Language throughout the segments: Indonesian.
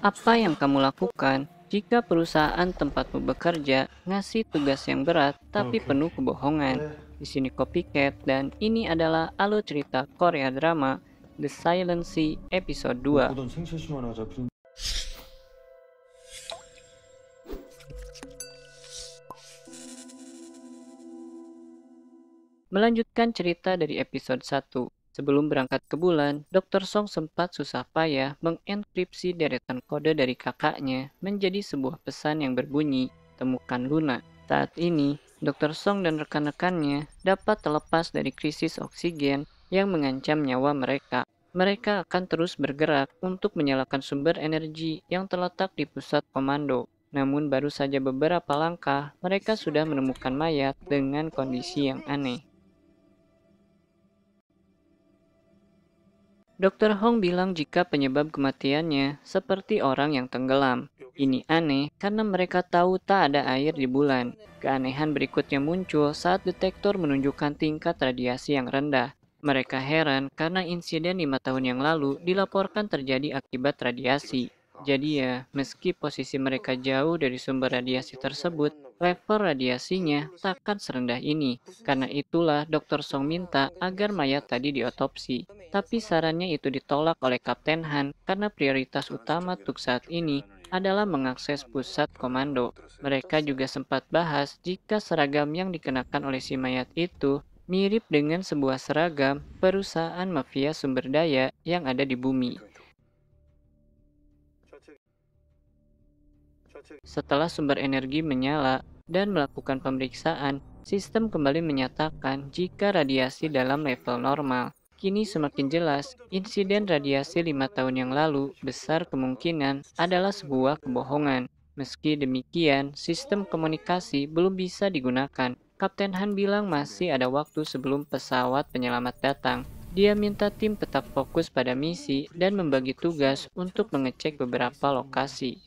Apa yang kamu lakukan jika perusahaan tempatmu bekerja ngasih tugas yang berat tapi Oke, penuh kebohongan? boleh. Di sini Copycat dan ini adalah alur cerita Korea drama The Silent Sea episode 2. 보던 생체수만 하자. Melanjutkan cerita dari episode 1. Sebelum berangkat ke bulan, Dr. Song sempat susah payah mengenkripsi deretan kode dari kakaknya menjadi sebuah pesan yang berbunyi, "Temukan Luna." Saat ini, Dr. Song dan rekan-rekannya dapat terlepas dari krisis oksigen yang mengancam nyawa mereka. Mereka akan terus bergerak untuk menyalakan sumber energi yang terletak di pusat komando. Namun baru saja beberapa langkah, mereka sudah menemukan mayat dengan kondisi yang aneh. Dr. Hong bilang jika penyebab kematiannya seperti orang yang tenggelam. Ini aneh karena mereka tahu tak ada air di bulan. Keanehan berikutnya muncul saat detektor menunjukkan tingkat radiasi yang rendah. Mereka heran karena insiden 5 tahun yang lalu dilaporkan terjadi akibat radiasi. Jadi ya, meski posisi mereka jauh dari sumber radiasi tersebut, level radiasinya takkan serendah ini. Karena itulah Dr. Song minta agar mayat tadi diotopsi. Tapi sarannya itu ditolak oleh Kapten Han karena prioritas utama untuk saat ini adalah mengakses pusat komando. Mereka juga sempat bahas jika seragam yang dikenakan oleh si mayat itu mirip dengan sebuah seragam perusahaan mafia sumber daya yang ada di bumi. Setelah sumber energi menyala dan melakukan pemeriksaan, sistem kembali menyatakan jika radiasi dalam level normal. Kini semakin jelas, insiden radiasi 5 tahun yang lalu besar kemungkinan adalah sebuah kebohongan. Meski demikian, sistem komunikasi belum bisa digunakan. Kapten Han bilang masih ada waktu sebelum pesawat penyelamat datang. Dia minta tim tetap fokus pada misi dan membagi tugas untuk mengecek beberapa lokasi.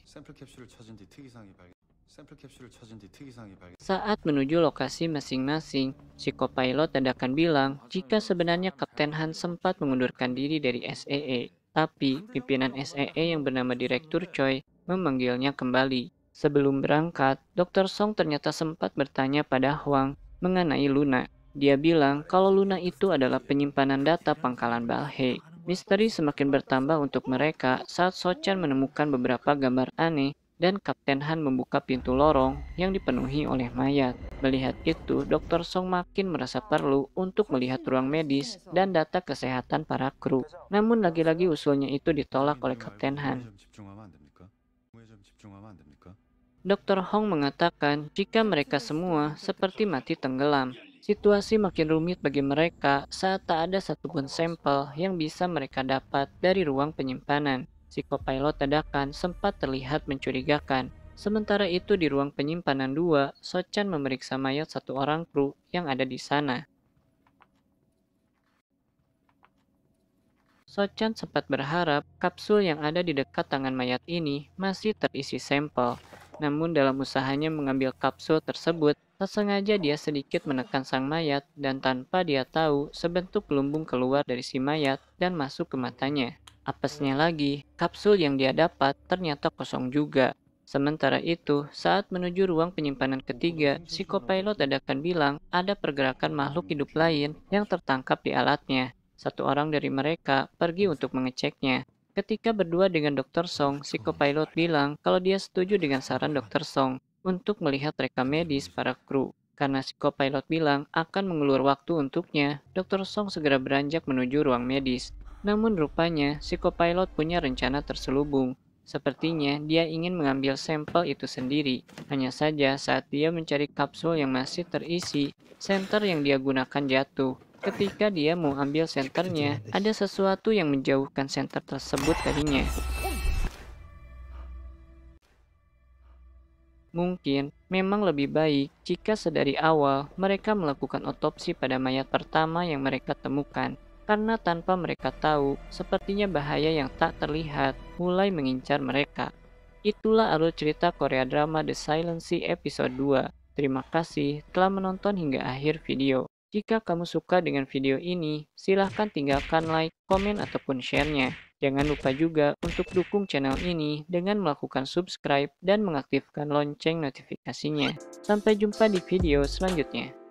Saat menuju lokasi masing-masing, si kopilot dadakan bilang jika sebenarnya Kapten Han sempat mengundurkan diri dari SEE, tapi pimpinan SEE yang bernama Direktur Choi memanggilnya kembali. Sebelum berangkat, Dr. Song ternyata sempat bertanya pada Huang mengenai Luna. Dia bilang kalau Luna itu adalah penyimpanan data pangkalan Balhe. Misteri semakin bertambah untuk mereka saat Sochan menemukan beberapa gambar aneh dan Kapten Han membuka pintu lorong yang dipenuhi oleh mayat. Melihat itu, Dr. Song makin merasa perlu untuk melihat ruang medis dan data kesehatan para kru. Namun lagi-lagi usulnya itu ditolak oleh Kapten Han. Dr. Hong mengatakan jika mereka semua seperti mati tenggelam. Situasi makin rumit bagi mereka saat tak ada satupun sampel yang bisa mereka dapat dari ruang penyimpanan. Si kopilot dadakan sempat terlihat mencurigakan. Sementara itu di ruang penyimpanan 2, Sochan memeriksa mayat satu orang kru yang ada di sana. Sochan sempat berharap kapsul yang ada di dekat tangan mayat ini masih terisi sampel. Namun dalam usahanya mengambil kapsul tersebut, tak sengaja dia sedikit menekan sang mayat dan tanpa dia tahu sebentuk gelombung keluar dari si mayat dan masuk ke matanya. Apesnya lagi, kapsul yang dia dapat ternyata kosong juga. Sementara itu, saat menuju ruang penyimpanan ketiga, si kopilot dadakan bilang ada pergerakan makhluk hidup lain yang tertangkap di alatnya. Satu orang dari mereka pergi untuk mengeceknya. Ketika berdua dengan Dr. Song, si kopilot bilang kalau dia setuju dengan saran Dr. Song untuk melihat rekam medis para kru. Karena si kopilot bilang akan mengulur waktu untuknya, Dr. Song segera beranjak menuju ruang medis. Namun rupanya, si kopilot punya rencana terselubung. Sepertinya dia ingin mengambil sampel itu sendiri. Hanya saja saat dia mencari kapsul yang masih terisi, senter yang dia gunakan jatuh. Ketika dia mau ambil senternya, ada sesuatu yang menjauhkan senter tersebut darinya. Mungkin memang lebih baik jika sedari awal mereka melakukan otopsi pada mayat pertama yang mereka temukan. Karena tanpa mereka tahu, sepertinya bahaya yang tak terlihat mulai mengincar mereka. Itulah alur cerita Korea drama The Silent Sea episode 2. Terima kasih telah menonton hingga akhir video. Jika kamu suka dengan video ini, silahkan tinggalkan like, komen, ataupun share-nya. Jangan lupa juga untuk dukung channel ini dengan melakukan subscribe dan mengaktifkan lonceng notifikasinya. Sampai jumpa di video selanjutnya.